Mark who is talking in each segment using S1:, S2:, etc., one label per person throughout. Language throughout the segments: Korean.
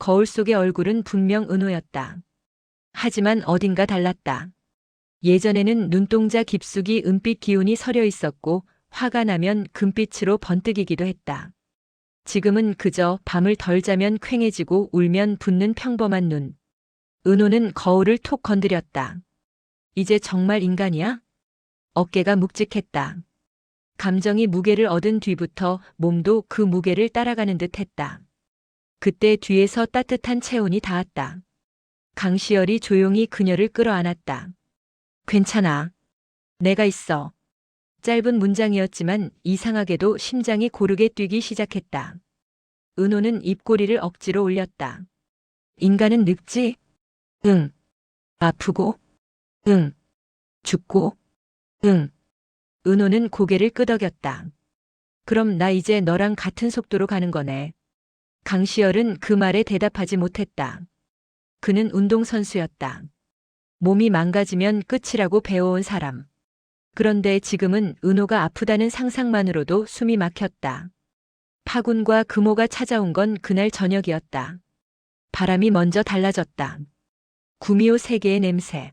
S1: 거울 속의 얼굴은 분명 은호였다. 하지만 어딘가 달랐다. 예전에는 눈동자 깊숙이 은빛 기운이 서려 있었고 화가 나면 금빛으로 번뜩이기도 했다. 지금은 그저 밤을 덜 자면 퀭해지고 울면 붓는 평범한 눈. 은호는 거울을 톡 건드렸다. 이제 정말 인간이야? 어깨가 묵직했다. 감정이 무게를 얻은 뒤부터 몸도 그 무게를 따라가는 듯 했다. 그때 뒤에서 따뜻한 체온이 닿았다. 강시열이 조용히 그녀를 끌어안았다. 괜찮아. 내가 있어. 짧은 문장이었지만 이상하게도 심장이 고르게 뛰기 시작했다. 은호는 입꼬리를 억지로 올렸다. 인간은 늙지? 응. 아프고? 응. 죽고? 응. 은호는 고개를 끄덕였다. 그럼 나 이제 너랑 같은 속도로 가는 거네. 강시열은 그 말에 대답하지 못했다. 그는 운동선수였다. 몸이 망가지면 끝이라고 배워온 사람. 그런데 지금은 은호가 아프다는 상상만으로도 숨이 막혔다. 파군과 금호가 찾아온 건 그날 저녁이었다. 바람이 먼저 달라졌다. 구미호 세계의 냄새.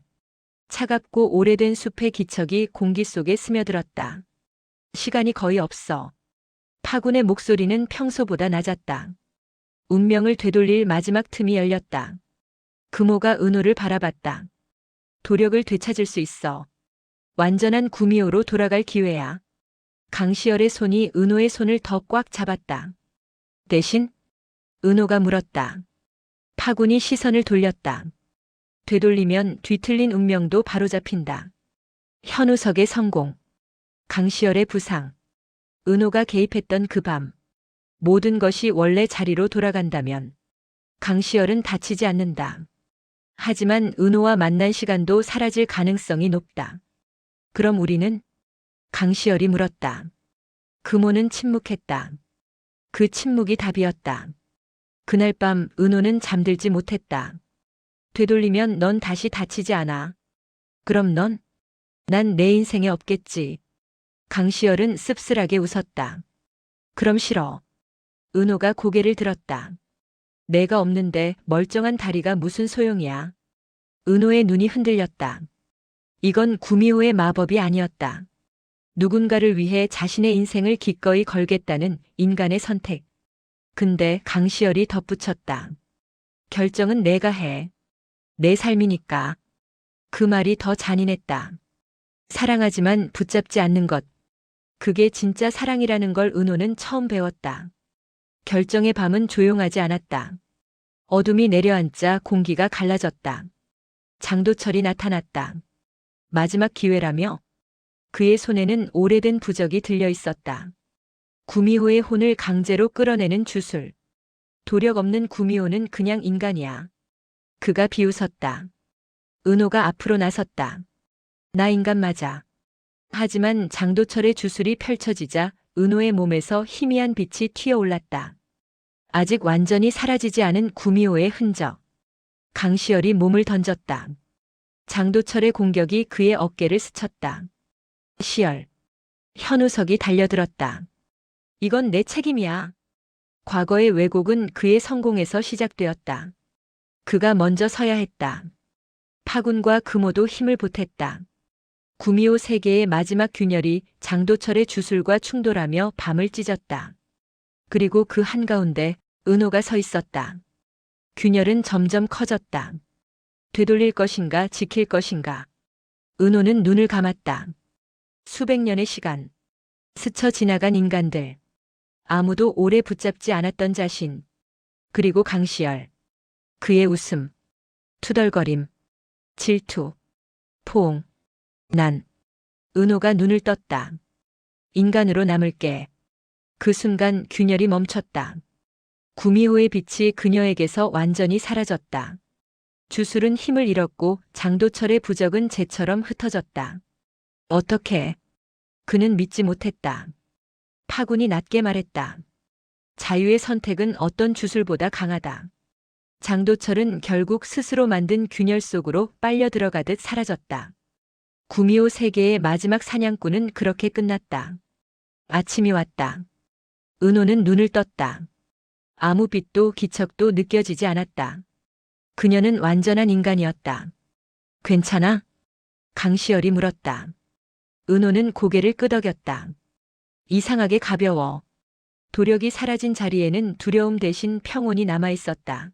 S1: 차갑고 오래된 숲의 기척이 공기 속에 스며들었다. 시간이 거의 없어. 파군의 목소리는 평소보다 낮았다. 운명을 되돌릴 마지막 틈이 열렸다. 금호가 은호를 바라봤다. 도력을 되찾을 수 있어. 완전한 구미호로 돌아갈 기회야. 강시열의 손이 은호의 손을 더 꽉 잡았다. 대신? 은호가 물었다. 파군이 시선을 돌렸다. 되돌리면 뒤틀린 운명도 바로잡힌다. 현우석의 성공. 강시열의 부상. 은호가 개입했던 그 밤. 모든 것이 원래 자리로 돌아간다면 강시열은 다치지 않는다. 하지만 은호와 만난 시간도 사라질 가능성이 높다. 그럼 우리는? 강시열이 물었다. 금호는 침묵했다. 그 침묵이 답이었다. 그날 밤 은호는 잠들지 못했다. 되돌리면 넌 다시 다치지 않아. 그럼 넌? 난 내 인생에 없겠지. 강시열은 씁쓸하게 웃었다. 그럼 싫어. 은호가 고개를 들었다. 내가 없는데 멀쩡한 다리가 무슨 소용이야. 은호의 눈이 흔들렸다. 이건 구미호의 마법이 아니었다. 누군가를 위해 자신의 인생을 기꺼이 걸겠다는 인간의 선택. 근데 강시열이 덧붙였다. 결정은 내가 해. 내 삶이니까. 그 말이 더 잔인했다. 사랑하지만 붙잡지 않는 것. 그게 진짜 사랑이라는 걸 은호는 처음 배웠다. 결정의 밤은 조용하지 않았다. 어둠이 내려앉자 공기가 갈라졌다. 장도철이 나타났다. 마지막 기회라며? 그의 손에는 오래된 부적이 들려 있었다. 구미호의 혼을 강제로 끌어내는 주술. 도력 없는 구미호는 그냥 인간이야. 그가 비웃었다. 은호가 앞으로 나섰다. 나 인간 맞아. 하지만 장도철의 주술이 펼쳐지자 은호의 몸에서 희미한 빛이 튀어올랐다. 아직 완전히 사라지지 않은 구미호의 흔적. 강시열이 몸을 던졌다. 장도철의 공격이 그의 어깨를 스쳤다. 시열. 현우석이 달려들었다. 이건 내 책임이야. 과거의 왜곡은 그의 성공에서 시작되었다. 그가 먼저 서야 했다. 파군과 금호도 힘을 보탰다. 구미호 세계의 마지막 균열이 장도철의 주술과 충돌하며 밤을 찢었다. 그리고 그 한가운데 은호가 서 있었다. 균열은 점점 커졌다. 되돌릴 것인가 지킬 것인가. 은호는 눈을 감았다. 수백 년의 시간. 스쳐 지나간 인간들. 아무도 오래 붙잡지 않았던 자신. 그리고 강시열. 그의 웃음. 투덜거림. 질투. 포옹. 난. 은호가 눈을 떴다. 인간으로 남을게. 그 순간 균열이 멈췄다. 구미호의 빛이 그녀에게서 완전히 사라졌다. 주술은 힘을 잃었고 장도철의 부적은 재처럼 흩어졌다. 어떻게? 그는 믿지 못했다. 파군이 낮게 말했다. 자유의 선택은 어떤 주술보다 강하다. 장도철은 결국 스스로 만든 균열 속으로 빨려 들어가듯 사라졌다. 구미호 세계의 마지막 사냥꾼은 그렇게 끝났다. 아침이 왔다. 은호는 눈을 떴다. 아무 빛도 기척도 느껴지지 않았다. 그녀는 완전한 인간이었다. 괜찮아? 강시열이 물었다. 은호는 고개를 끄덕였다. 이상하게 가벼워. 도력이 사라진 자리에는 두려움 대신 평온이 남아 있었다.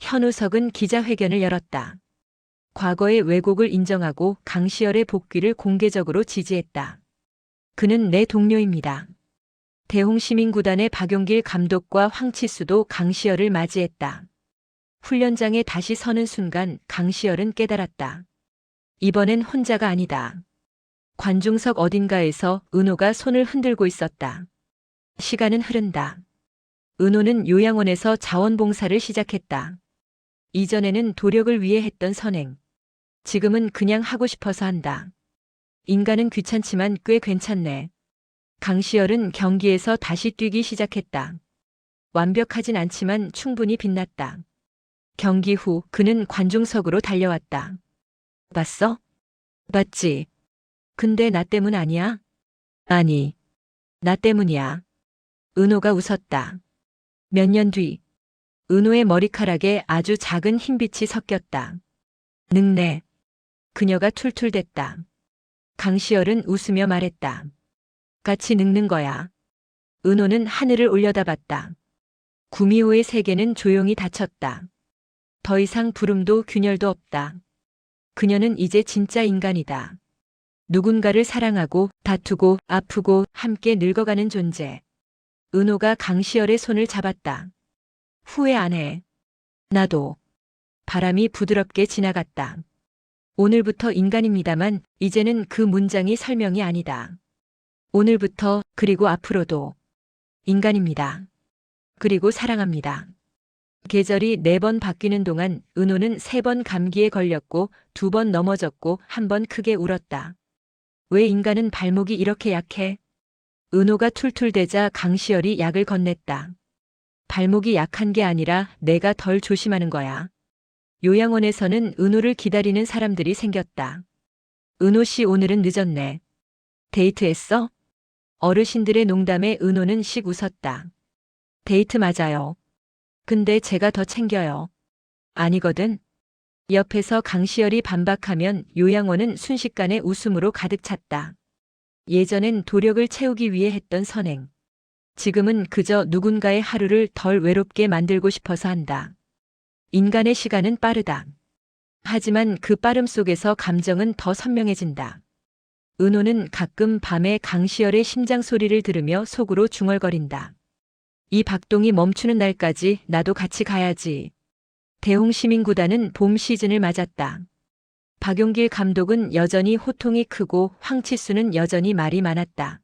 S1: 현우석은 기자회견을 열었다. 과거의 왜곡을 인정하고 강시열의 복귀를 공개적으로 지지했다. 그는 내 동료입니다. 대홍시민구단의 박용길 감독과 황치수도 강시열을 맞이했다. 훈련장에 다시 서는 순간 강시열은 깨달았다. 이번엔 혼자가 아니다. 관중석 어딘가에서 은호가 손을 흔들고 있었다. 시간은 흐른다. 은호는 요양원에서 자원봉사를 시작했다. 이전에는 도력을 위해 했던 선행. 지금은 그냥 하고 싶어서 한다. 인간은 귀찮지만 꽤 괜찮네. 강시열은 경기에서 다시 뛰기 시작했다. 완벽하진 않지만 충분히 빛났다. 경기 후 그는 관중석으로 달려왔다. 봤어? 봤지. 근데 나 때문 아니야? 아니. 나 때문이야. 은호가 웃었다. 몇 년 뒤. 은호의 머리카락에 아주 작은 흰빛이 섞였다. 늙네. 그녀가 툴툴댔다. 강시열은 웃으며 말했다. 같이 늙는 거야. 은호는 하늘을 올려다봤다. 구미호의 세계는 조용히 닫혔다. 더 이상 부름도 균열도 없다. 그녀는 이제 진짜 인간이다. 누군가를 사랑하고 다투고 아프고 함께 늙어가는 존재. 은호가 강시열의 손을 잡았다. 후회 안 해. 나도. 바람이 부드럽게 지나갔다. 오늘부터 인간입니다만 이제는 그 문장이 설명이 아니다. 오늘부터 그리고 앞으로도 인간입니다. 그리고 사랑합니다. 계절이 4번 바뀌는 동안 은호는 3번 감기에 걸렸고 2번 넘어졌고 1번 크게 울었다. 왜 인간은 발목이 이렇게 약해? 은호가 툴툴대자 강시열이 약을 건넸다. 발목이 약한 게 아니라 내가 덜 조심하는 거야. 요양원에서는 은호를 기다리는 사람들이 생겼다. 은호 씨 오늘은 늦었네. 데이트했어? 어르신들의 농담에 은호는 씩 웃었다. 데이트 맞아요. 근데 제가 더 챙겨요. 아니거든. 옆에서 강시열이 반박하면 요양원은 순식간에 웃음으로 가득 찼다. 예전엔 도력을 채우기 위해 했던 선행. 지금은 그저 누군가의 하루를 덜 외롭게 만들고 싶어서 한다. 인간의 시간은 빠르다. 하지만 그 빠름 속에서 감정은 더 선명해진다. 은호는 가끔 밤에 강시열의 심장 소리를 들으며 속으로 중얼거린다. 이 박동이 멈추는 날까지 나도 같이 가야지. 대홍시민구단은 봄 시즌을 맞았다. 박용길 감독은 여전히 호통이 크고 황치수는 여전히 말이 많았다.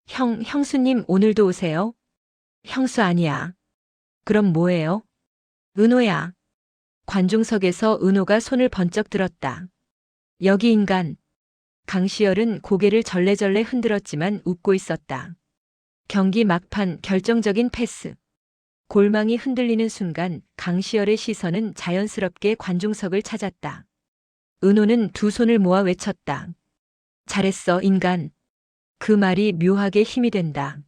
S1: 형수님 오늘도 오세요? 형수 아니야. 그럼 뭐예요? 은호야. 관중석에서 은호가 손을 번쩍 들었다. 여기 인간. 강시열은 고개를 절레절레 흔들었지만 웃고 있었다. 경기 막판 결정적인 패스. 골망이 흔들리는 순간 강시열의 시선은 자연스럽게 관중석을 찾았다. 은호는 두 손을 모아 외쳤다. 잘했어, 인간. 그 말이 묘하게 힘이 된다.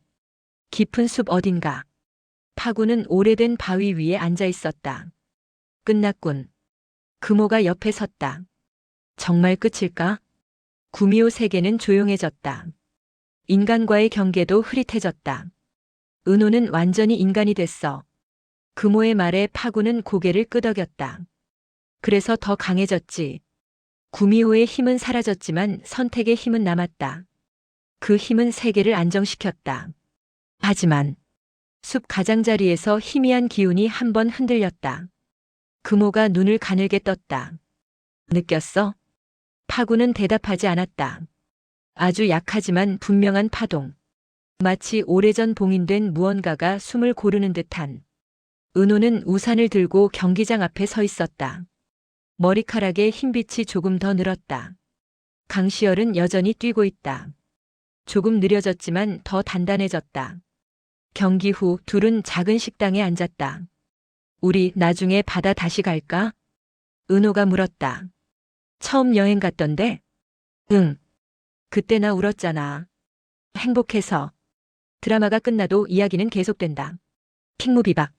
S1: 깊은 숲 어딘가. 파구는 오래된 바위 위에 앉아 있었다. 끝났군. 금호가 옆에 섰다. 정말 끝일까? 구미호 세계는 조용해졌다. 인간과의 경계도 흐릿해졌다. 은호는 완전히 인간이 됐어. 금호의 말에 파구는 고개를 끄덕였다. 그래서 더 강해졌지. 구미호의 힘은 사라졌지만 선택의 힘은 남았다. 그 힘은 세계를 안정시켰다. 하지만 숲 가장자리에서 희미한 기운이 한 번 흔들렸다. 금호가 눈을 가늘게 떴다. 느꼈어? 파구는 대답하지 않았다. 아주 약하지만 분명한 파동. 마치 오래전 봉인된 무언가가 숨을 고르는 듯한. 은호는 우산을 들고 경기장 앞에 서 있었다. 머리카락에 흰빛이 조금 더 늘었다. 강시열은 여전히 뛰고 있다. 조금 느려졌지만 더 단단해졌다. 경기 후 둘은 작은 식당에 앉았다. 우리 나중에 바다 다시 갈까? 은호가 물었다. 처음 여행 갔던데? 응. 그때 나 울었잖아. 행복해서. 드라마가 끝나도 이야기는 계속된다. 핑무비박.